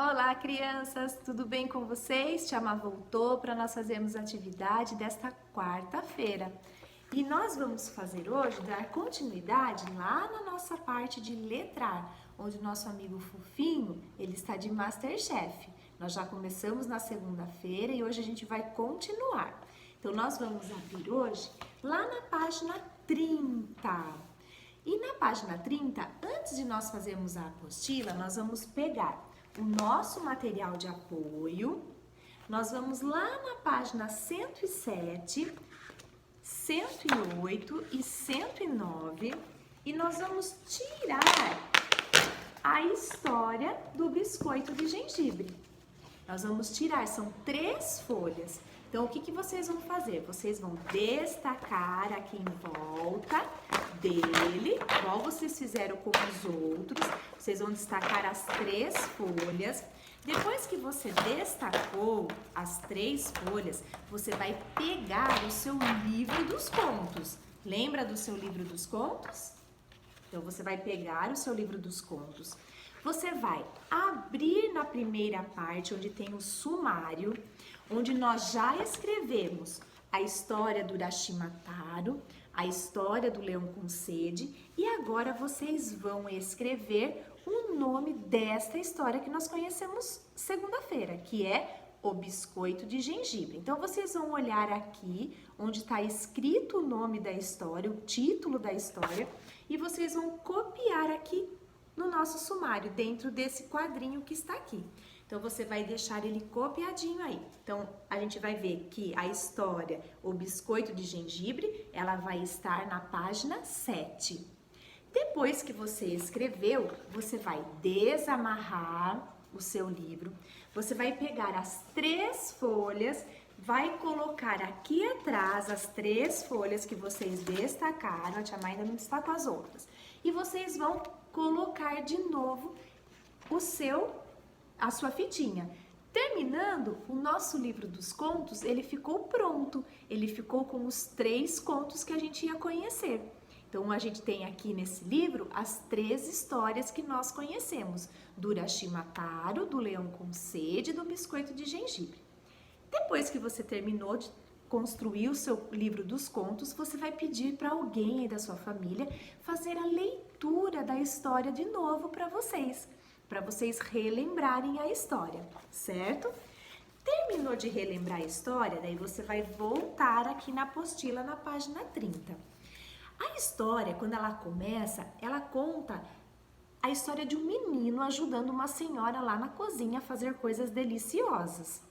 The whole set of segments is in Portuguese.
Olá, crianças! Tudo bem com vocês? Tiama voltou para nós fazermos a atividade desta quarta-feira. E nós vamos fazer hoje, dar continuidade lá na nossa parte de letrar, onde o nosso amigo Fofinho, ele está de Masterchef. Nós já começamos na segunda-feira e hoje a gente vai continuar. Então, nós vamos abrir hoje lá na página 30. E na página 30, antes de nós fazermos a apostila, nós vamos pegar o nosso material de apoio, nós vamos lá na página 107, 108 e 109 e nós vamos tirar a história do biscoito de gengibre. Nós vamos tirar, são 3 folhas. Então, o que vocês vão fazer? Vocês vão destacar aqui em volta dele, igual vocês fizeram com os outros. Vocês vão destacar as 3 folhas. Depois que você destacou as 3 folhas, você vai pegar o seu livro dos contos. Lembra do seu livro dos contos? Então, você vai pegar o seu livro dos contos. Você vai abrir na primeira parte, onde tem o sumário, onde nós já escrevemos a história do Urashima Taro, a história do Leão com Sede, e agora vocês vão escrever o nome desta história que nós conhecemos segunda-feira, que é o biscoito de gengibre. Então, vocês vão olhar aqui, onde está escrito o nome da história, o título da história, e vocês vão copiar aqui no nosso sumário, dentro desse quadrinho que está aqui. Então, você vai deixar ele copiadinho aí. Então, a gente vai ver que a história, o biscoito de gengibre, ela vai estar na página 7. Depois que você escreveu, você vai desamarrar o seu livro, você vai pegar as 3 folhas, vai colocar aqui atrás as 3 folhas que vocês destacaram, a tia Mai ainda não destacou as outras, e vocês vão colocar de novo a sua fitinha. Terminando, o nosso livro dos contos, ele ficou pronto. Ele ficou com os 3 contos que a gente ia conhecer. Então, a gente tem aqui nesse livro as 3 histórias que nós conhecemos. Do Urashima Taro, do Leão com Sede e do Biscoito de Gengibre. Depois que você terminou de construir o seu livro dos contos, você vai pedir para alguém aí da sua família fazer a leitura da história de novo para vocês relembrarem a história, certo? Terminou de relembrar a história, daí você vai voltar aqui na apostila na página 30. A história, quando ela começa, ela conta a história de um menino ajudando uma senhora lá na cozinha a fazer coisas deliciosas.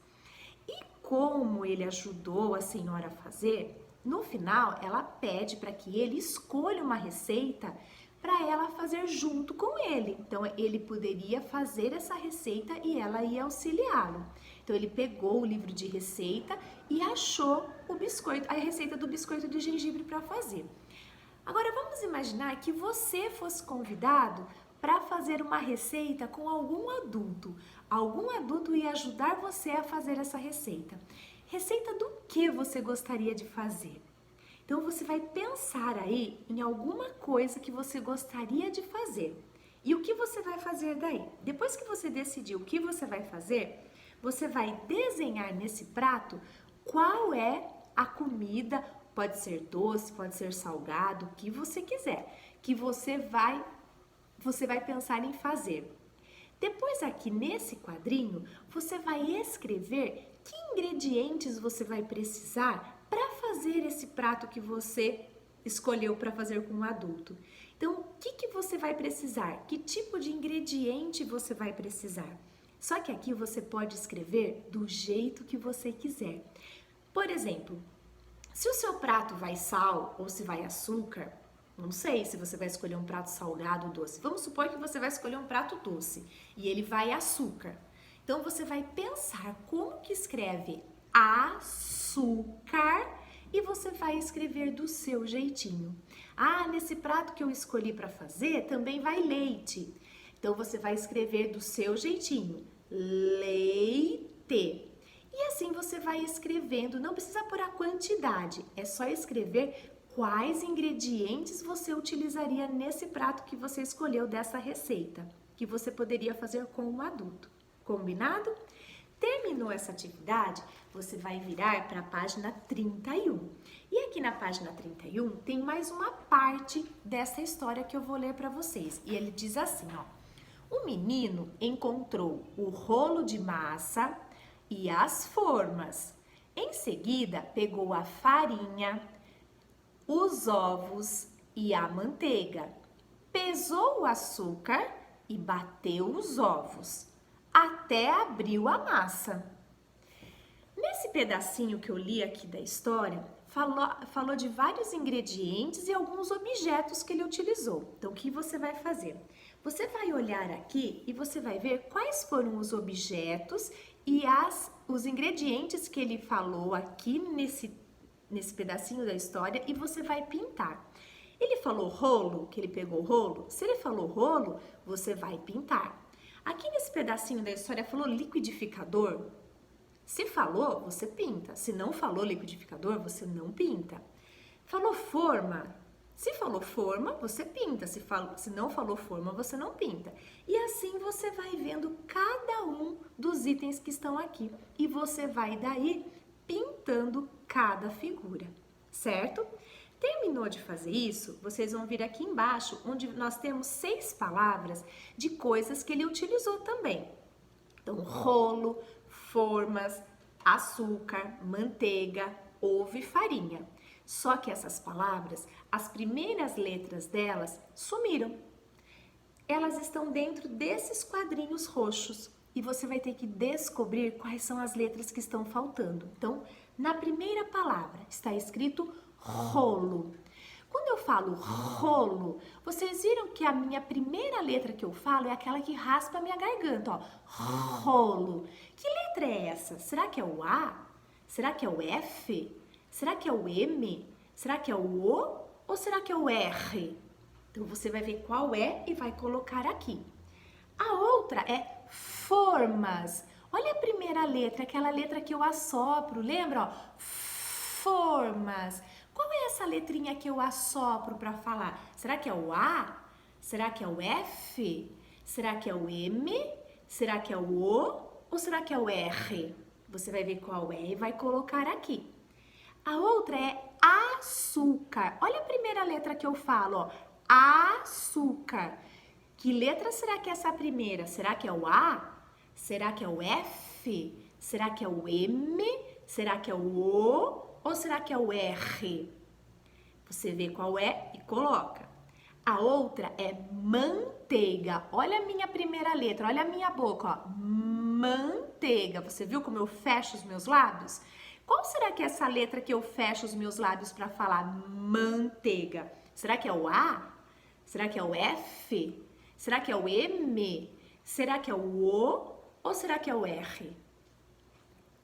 E como ele ajudou a senhora a fazer, no final ela pede para que ele escolha uma receita para ela fazer junto com ele. Então, ele poderia fazer essa receita e ela ia auxiliá-lo. Então, ele pegou o livro de receita e achou a receita do biscoito de gengibre para fazer. Agora, vamos imaginar que você fosse convidado para fazer uma receita com algum adulto. Algum adulto ia ajudar você a fazer essa receita. Receita do que você gostaria de fazer? Então, você vai pensar aí em alguma coisa que você gostaria de fazer. E o que você vai fazer daí? Depois que você decidir o que você vai fazer, você vai desenhar nesse prato qual é a comida, pode ser doce, pode ser salgado, o que você quiser, que você vai pensar em fazer. Depois aqui nesse quadrinho, você vai escrever que ingredientes você vai precisar para fazer esse prato que você escolheu para fazer com um adulto. Então, o que você vai precisar? Que tipo de ingrediente você vai precisar? Só que aqui você pode escrever do jeito que você quiser. Por exemplo, se o seu prato vai sal ou se vai açúcar, não sei se você vai escolher um prato salgado ou doce. Vamos supor que você vai escolher um prato doce e ele vai açúcar. Então, você vai pensar como que escreve açúcar e você vai escrever do seu jeitinho. Ah, nesse prato que eu escolhi para fazer também vai leite. Então, você vai escrever do seu jeitinho, leite. E assim você vai escrevendo, não precisa pôr a quantidade, é só escrever quais ingredientes você utilizaria nesse prato que você escolheu dessa receita, que você poderia fazer com um adulto. Combinado? Terminou essa atividade, você vai virar para a página 31. E aqui na página 31 tem mais uma parte dessa história que eu vou ler para vocês. E ele diz assim, ó: o menino encontrou o rolo de massa e as formas. Em seguida, pegou a farinha, os ovos e a manteiga. Pesou o açúcar e bateu os ovos, até abriu a massa. Nesse pedacinho que eu li aqui da história, falou de vários ingredientes e alguns objetos que ele utilizou. Então, o que você vai fazer? Você vai olhar aqui e você vai ver quais foram os objetos e os ingredientes que ele falou aqui nesse pedacinho da história e você vai pintar. Ele falou rolo, que ele pegou rolo? Se ele falou rolo, você vai pintar. Aqui nesse pedacinho da história falou liquidificador? Se falou, você pinta. Se não falou liquidificador, você não pinta. Falou forma? Se falou forma, você pinta. Se não falou forma, você não pinta. E assim você vai vendo cada um dos itens que estão aqui. E você vai daí pintando cada figura, certo? Terminou de fazer isso, vocês vão vir aqui embaixo, onde nós temos 6 palavras de coisas que ele utilizou também. Então, rolo, formas, açúcar, manteiga, ovo e farinha. Só que essas palavras, as primeiras letras delas sumiram. Elas estão dentro desses quadrinhos roxos e você vai ter que descobrir quais são as letras que estão faltando. Então, na primeira palavra está escrito rolo. Quando eu falo rolo, vocês viram que a minha primeira letra que eu falo é aquela que raspa a minha garganta, ó. Rolo. Que letra é essa? Será que é o A? Será que é o F? Será que é o M? Será que é o O? Ou será que é o R? Então você vai ver qual é e vai colocar aqui. A outra é formas. Olha a primeira letra, aquela letra que eu assopro, lembra? Ó? Formas. Qual é essa letrinha que eu assopro para falar? Será que é o A? Será que é o F? Será que é o M? Será que é o O? Ou será que é o R? Você vai ver qual é e vai colocar aqui. A outra é açúcar. Olha a primeira letra que eu falo, ó. Açúcar. Que letra será que é essa primeira? Será que é o A? Será que é o F? Será que é o M? Será que é o O? Ou será que é o R? Você vê qual é e coloca. A outra é manteiga. Olha a minha primeira letra, olha a minha boca, ó. Manteiga. Você viu como eu fecho os meus lábios? Qual será que é essa letra que eu fecho os meus lábios para falar manteiga? Será que é o A? Será que é o F? Será que é o M? Será que é o O? Ou será que é o R?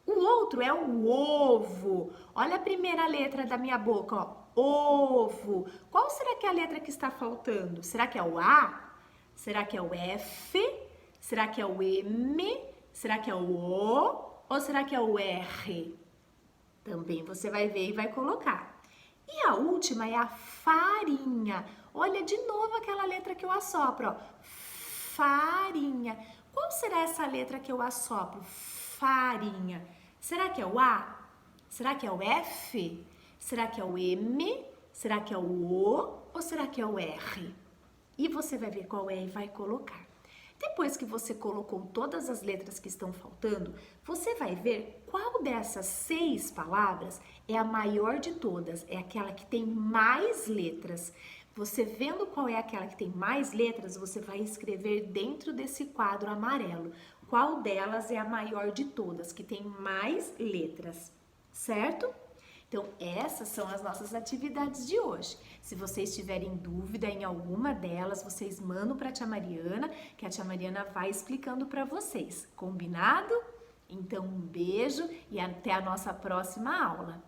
O outro é o ovo. Olha a primeira letra da minha boca, ó. Ovo. Qual será que é a letra que está faltando? Será que é o A? Será que é o F? Será que é o M? Será que é o O? Ou será que é o R? Também você vai ver e vai colocar. E a última é a farinha. Olha de novo aquela letra que eu assopro, ó. Farinha. Qual será essa letra que eu assopro? Farinha. Será que é o A? Será que é o F? Será que é o M? Será que é o O? Ou será que é o R? E você vai ver qual é e vai colocar. Depois que você colocou todas as letras que estão faltando, você vai ver qual dessas 6 palavras é a maior de todas, é aquela que tem mais letras. Você vendo qual é aquela que tem mais letras, você vai escrever dentro desse quadro amarelo qual delas é a maior de todas, que tem mais letras, certo? Então, essas são as nossas atividades de hoje. Se vocês tiverem dúvida em alguma delas, vocês mandam para a tia Mariana, que a tia Mariana vai explicando para vocês. Combinado? Então, um beijo e até a nossa próxima aula.